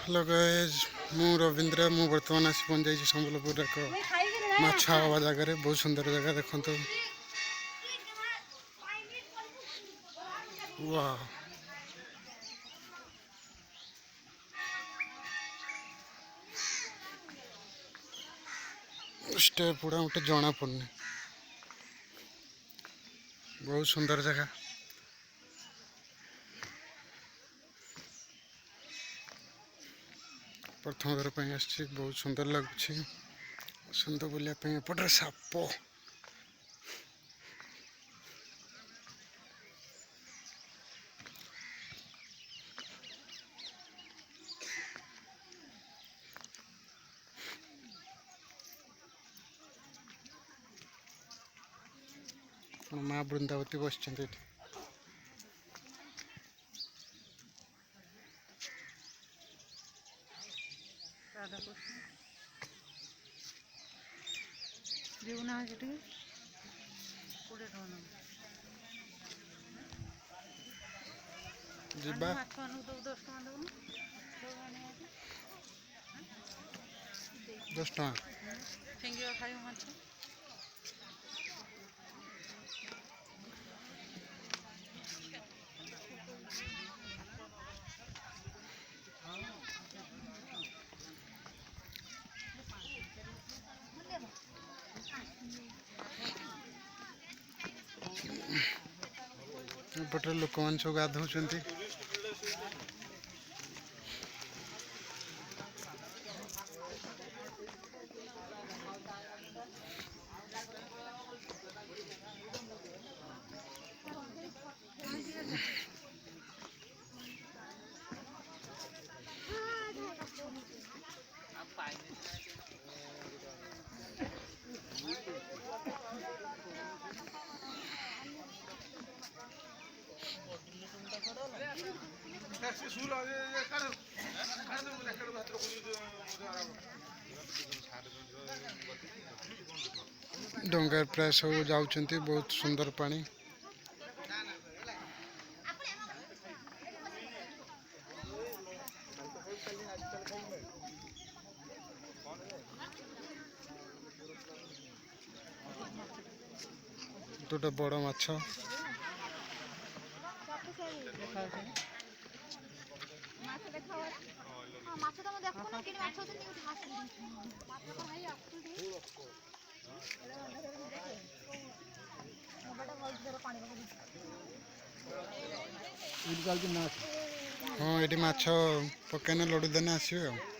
Hello guys मु रविंद्र मु बर्तमान आसी पहुँच जाइए संबलपुर एक माछ हवा जगार बहुत सुंदर जगह देखो वाह स्टेप गुड़ा गोटे जना पड़नी बहुत सुंदर जगह प्रथम थर पर बहुत सुंदर लगुच सुंदर बुलाप एपटे साप माँ बृंदावती बस जीवा 10 टका एपटे लोक मैंने सब गाधौं डंगा प्राय सब जाऊँच बहुत सुंदर पानी गोटे बड़ माछ हाँ ये माछ पकने लड़ू देने आसवे।